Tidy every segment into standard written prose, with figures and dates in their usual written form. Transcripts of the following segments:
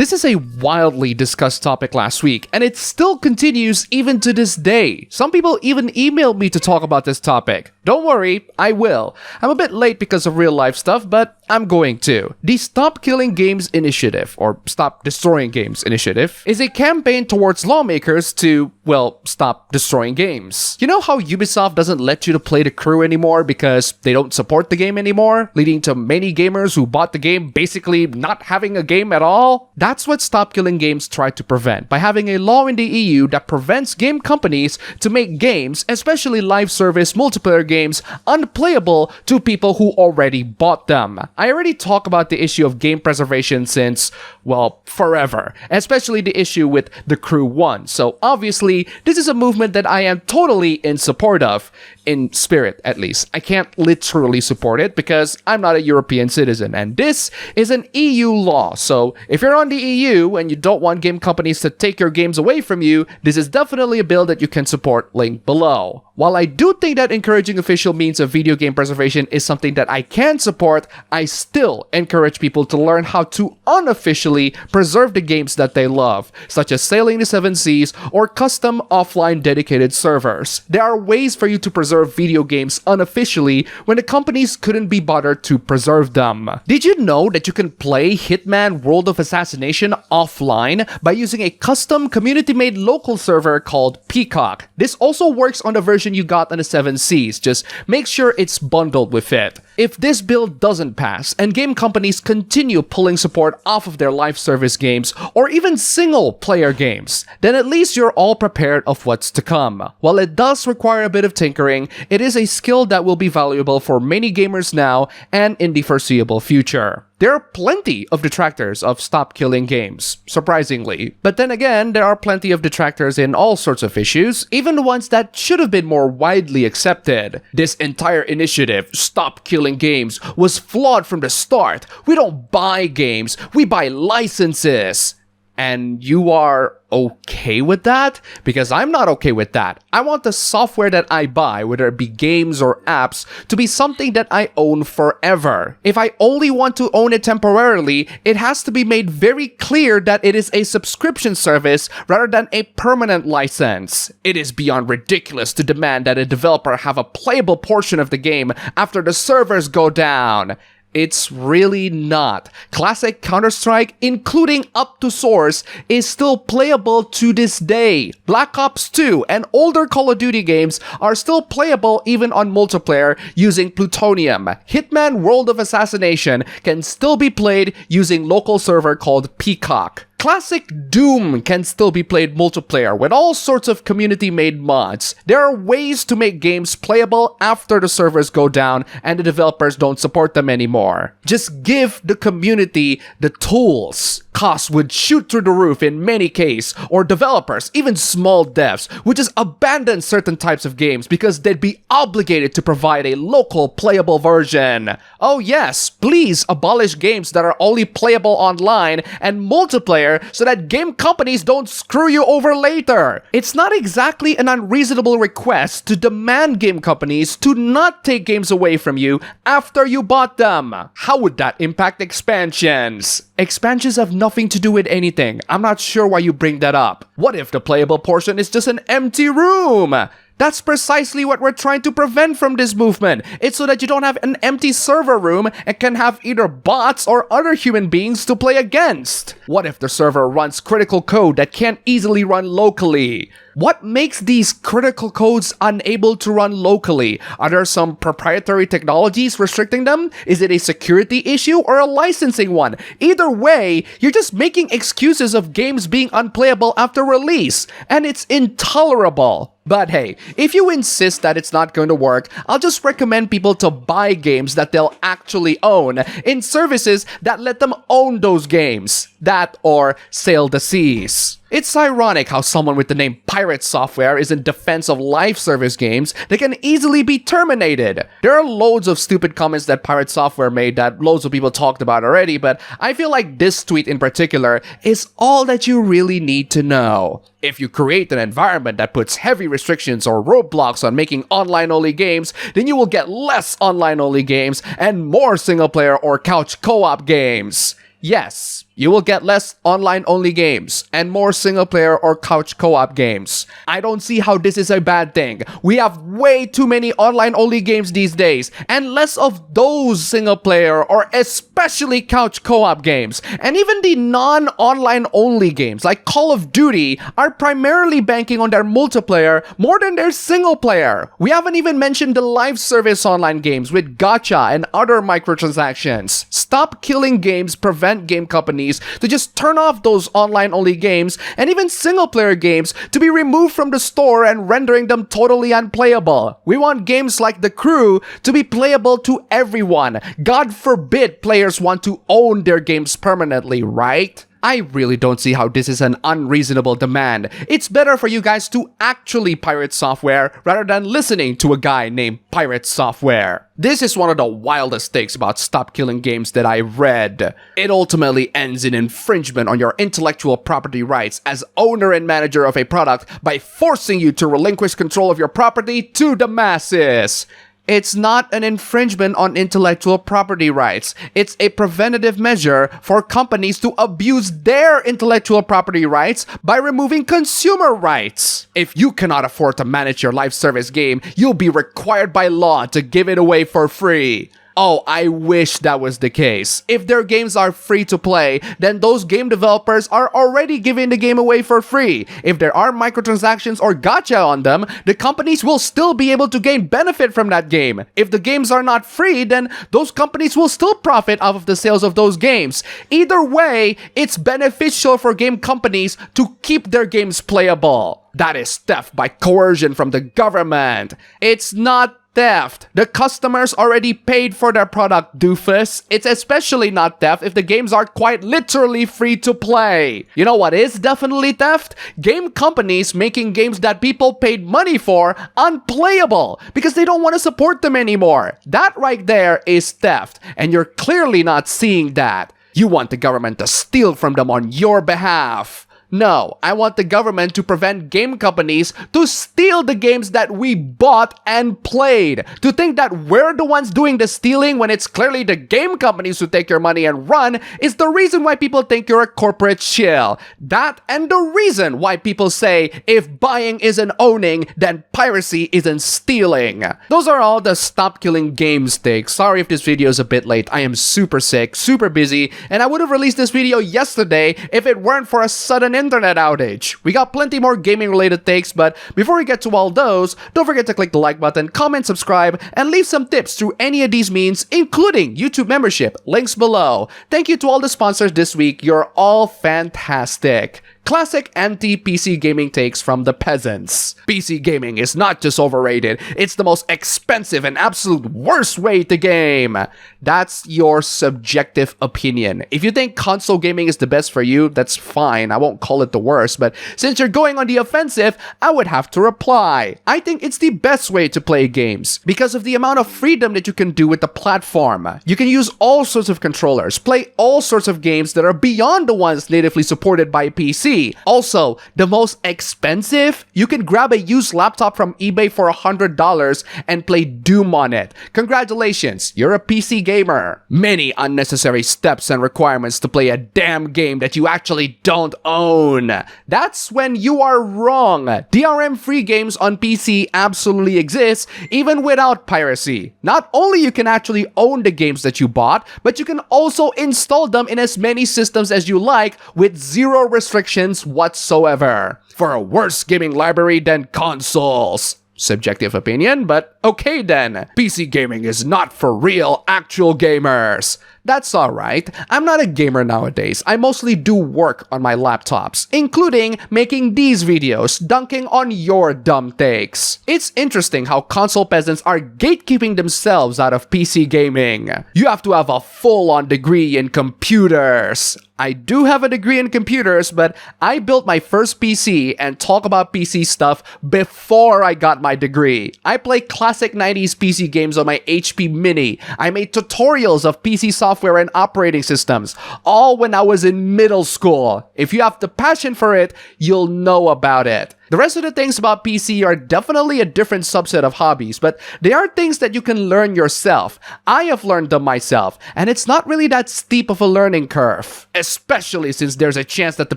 This is a wildly discussed topic last week, and it still continues even to this day. Some people even emailed me to talk about this topic. Don't worry, I will. I'm a bit late because of real life stuff, but I'm going to. The Stop Killing Games Initiative, or Stop Destroying Games Initiative, is a campaign towards lawmakers to, well, stop destroying games. You know how Ubisoft doesn't let you to play The Crew anymore because they don't support the game anymore, leading to many gamers who bought the game basically not having a game at all? That's what Stop Killing Games tried to prevent by having a law in the EU that prevents game companies to make games, especially live service multiplayer games, unplayable to people who already bought them. I already talk about the issue of game preservation since, well, forever, especially the issue with The Crew 1. So obviously, this is a movement that I am totally in support of, in spirit at least. I can't literally support it because I'm not a European citizen, and this is an EU law. So if you're on the EU and you don't want game companies to take your games away from you, this is definitely a bill that you can support, link below. While I do think that encouraging official means of video game preservation is something that I can support, I still encourage people to learn how to unofficially preserve the games that they love, such as Sailing the Seven Seas or custom offline dedicated servers. There are ways for you to preserve video games unofficially when the companies couldn't be bothered to preserve them. Did you know that you can play Hitman World of Assassination offline by using a custom community-made local server called Peacock? This also works on the version you got on the 7 Seas, just make sure it's bundled with it. If this bill doesn't pass and game companies continue pulling support off of their live service games or even single player games, then at least you're all prepared of what's to come. While it does require a bit of tinkering, it is a skill that will be valuable for many gamers now and in the foreseeable future. There are plenty of detractors of Stop Killing Games, surprisingly. But then again, there are plenty of detractors in all sorts of issues, even the ones that should have been more widely accepted. This entire initiative, Stop Killing Games, was flawed from the start. We don't buy games, we buy licenses. And you are okay with that? Because I'm not okay with that. I want the software that I buy, whether it be games or apps, to be something that I own forever. If I only want to own it temporarily, it has to be made very clear that it is a subscription service rather than a permanent license. It is beyond ridiculous to demand that a developer have a playable portion of the game after the servers go down. It's really not. Classic Counter-Strike, including up to source, is still playable to this day. Black Ops 2 and older Call of Duty games are still playable even on multiplayer using Plutonium. Hitman World of Assassination can still be played using local server called Peacock. Classic Doom can still be played multiplayer with all sorts of community-made mods. There are ways to make games playable after the servers go down and the developers don't support them anymore. Just give the community the tools. Costs would shoot through the roof in many cases, or developers, even small devs, would just abandon certain types of games because they'd be obligated to provide a local playable version. Oh yes, please abolish games that are only playable online and multiplayer so that game companies don't screw you over later. It's not exactly an unreasonable request to demand game companies to not take games away from you after you bought them. How would that impact expansions? Expansions have nothing to do with anything. I'm not sure why you bring that up. What if the playable portion is just an empty room? That's precisely what we're trying to prevent from this movement. It's so that you don't have an empty server room and can have either bots or other human beings to play against. What if the server runs critical code that can't easily run locally? What makes these critical codes unable to run locally? Are there some proprietary technologies restricting them? Is it a security issue or a licensing one? Either way, you're just making excuses of games being unplayable after release, and it's intolerable. But hey, if you insist that it's not going to work, I'll just recommend people to buy games that they'll actually own in services that let them own those games. That or Sail the Seas. It's ironic how someone with the name Pirate Software is in defense of live service games that can easily be terminated. There are loads of stupid comments that Pirate Software made that loads of people talked about already, but I feel like this tweet in particular is all that you really need to know. If you create an environment that puts heavy restrictions or roadblocks on making online-only games, then you will get less online-only games and more single-player or couch co-op games. Yes, You will get less online-only games and more single-player or couch co-op games. I don't see how this is a bad thing. We have way too many online-only games these days, and less of those single-player or especially couch co-op games. And even the non-online-only games like Call of Duty are primarily banking on their multiplayer more than their single-player. We haven't even mentioned the live service online games with gacha and other microtransactions. Stop killing games, prevent game companies to just turn off those online-only games and even single-player games to be removed from the store and rendering them totally unplayable. We want games like The Crew to be playable to everyone. God forbid players want to own their games permanently, right? I really don't see how this is an unreasonable demand. It's better for you guys to actually pirate software rather than listening to a guy named Pirate Software. This is one of the wildest takes about Stop Killing Games that I read. It ultimately ends in infringement on your intellectual property rights as owner and manager of a product by forcing you to relinquish control of your property to the masses. It's not an infringement on intellectual property rights. It's a preventative measure for companies to abuse their intellectual property rights by removing consumer rights. If you cannot afford to manage your live service game, you'll be required by law to give it away for free. Oh, I wish that was the case. If their games are free to play, then those game developers are already giving the game away for free. If there are microtransactions or gacha on them, the companies will still be able to gain benefit from that game. If the games are not free, then those companies will still profit off of the sales of those games. Either way, it's beneficial for game companies to keep their games playable. That is theft by coercion from the government. It's not theft. The customers already paid for their product, doofus. It's especially not theft if the games are quite literally free to play. You know what is definitely theft? Game companies making games that people paid money for unplayable because they don't want to support them anymore. That right there is theft, and you're clearly not seeing that. You want the government to steal from them on your behalf. No, I want the government to prevent game companies to steal the games that we bought and played. To think that we're the ones doing the stealing when it's clearly the game companies who take your money and run is the reason why people think you're a corporate shill. That and the reason why people say if buying isn't owning, then piracy isn't stealing. Those are all the Stop Killing Games takes. Sorry if this video is a bit late. I am super sick, super busy, and I would have released this video yesterday if it weren't for a sudden internet outage. We got plenty more gaming related takes, but before we get to all those, don't forget to click the like button, comment, subscribe, and leave some tips through any of these means, including YouTube membership, links below. Thank you to all the sponsors this week. You're all fantastic. Classic anti-PC gaming takes from the peasants. PC gaming is not just overrated, it's the most expensive and absolute worst way to game. That's your subjective opinion. If you think console gaming is the best for you, that's fine. I won't call it the worst, but since you're going on the offensive, I would have to reply. I think it's the best way to play games because of the amount of freedom that you can do with the platform. You can use all sorts of controllers, play all sorts of games that are beyond the ones natively supported by PC. Also, the most expensive, you can grab a used laptop from eBay for $100 and play Doom on it. Congratulations, you're a PC gamer. Many unnecessary steps and requirements to play a damn game that you actually don't own. That's when you are wrong. DRM-free games on PC absolutely exist, even without piracy. Not only you can actually own the games that you bought, but you can also install them in as many systems as you like with zero restrictions whatsoever. For a worse gaming library than consoles. Subjective opinion, but okay then. PC gaming is not for real, actual gamers. That's alright. I'm not a gamer nowadays. I mostly do work on my laptops, including making these videos, dunking on your dumb takes. It's interesting how console peasants are gatekeeping themselves out of PC gaming. You have to have a full-on degree in computers. I do have a degree in computers, but I built my first PC and talk about PC stuff before I got my degree. I play classic 90s PC games on my HP Mini. I made tutorials of PC software and operating systems, all when I was in middle school. If you have the passion for it, you'll know about it. The rest of the things about PC are definitely a different subset of hobbies, but they are things that you can learn yourself. I have learned them myself, and it's not really that steep of a learning curve, especially since there's a chance that the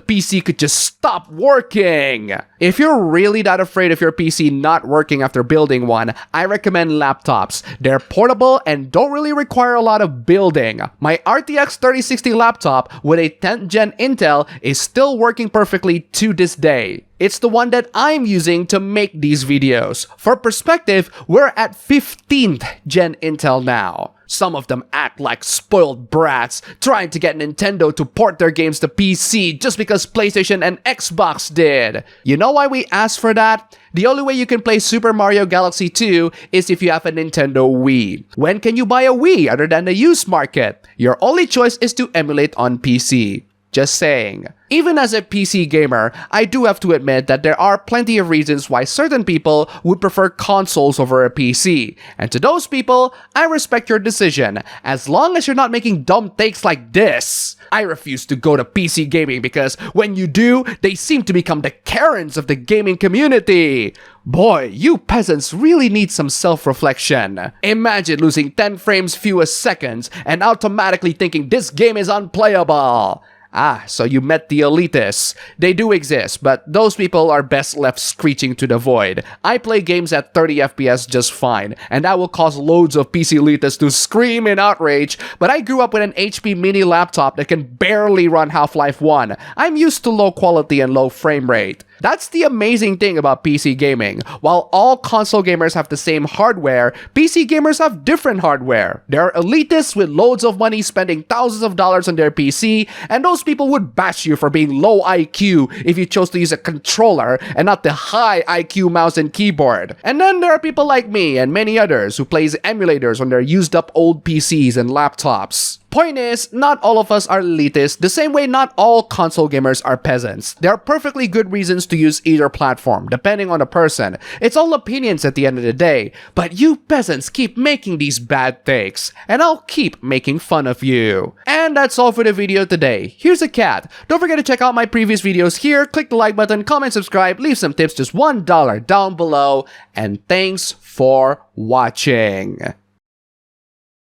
PC could just stop working. If you're really that afraid of your PC not working after building one, I recommend laptops. They're portable and don't really require a lot of building. My RTX 3060 laptop with a 10th gen Intel is still working perfectly to this day. It's the one that I'm using to make these videos. For perspective, we're at 15th gen Intel now. Some of them act like spoiled brats, trying to get Nintendo to port their games to PC just because PlayStation and Xbox did. You know why we asked for that? The only way you can play Super Mario Galaxy 2 is if you have a Nintendo Wii. When can you buy a Wii other than the used market? Your only choice is to emulate on PC. Just saying. Even as a PC gamer, I do have to admit that there are plenty of reasons why certain people would prefer consoles over a PC. And to those people, I respect your decision, as long as you're not making dumb takes like this. I refuse to go to PC gaming because when you do, they seem to become the Karens of the gaming community. Boy, you peasants really need some self-reflection. Imagine losing 10 frames fewer seconds and automatically thinking this game is unplayable. Ah, so you met the elitists. They do exist, but those people are best left screeching to the void. I play games at 30 FPS just fine, and that will cause loads of PC elitists to scream in outrage, but I grew up with an HP mini laptop that can barely run Half-Life 1. I'm used to low quality and low frame rate. That's the amazing thing about PC gaming. While all console gamers have the same hardware, PC gamers have different hardware. There are elitists with loads of money spending thousands of dollars on their PC, and those people would bash you for being low IQ if you chose to use a controller and not the high IQ mouse and keyboard. And then there are people like me and many others who plays emulators on their used up old PCs and laptops. Point is, not all of us are elitists, the same way not all console gamers are peasants. There are perfectly good reasons to use either platform, depending on the person. It's all opinions at the end of the day. But you peasants keep making these bad takes, and I'll keep making fun of you. And that's all for the video today. Here's a cat. Don't forget to check out my previous videos here, click the like button, comment, subscribe, leave some tips, just $1 down below, and thanks for watching.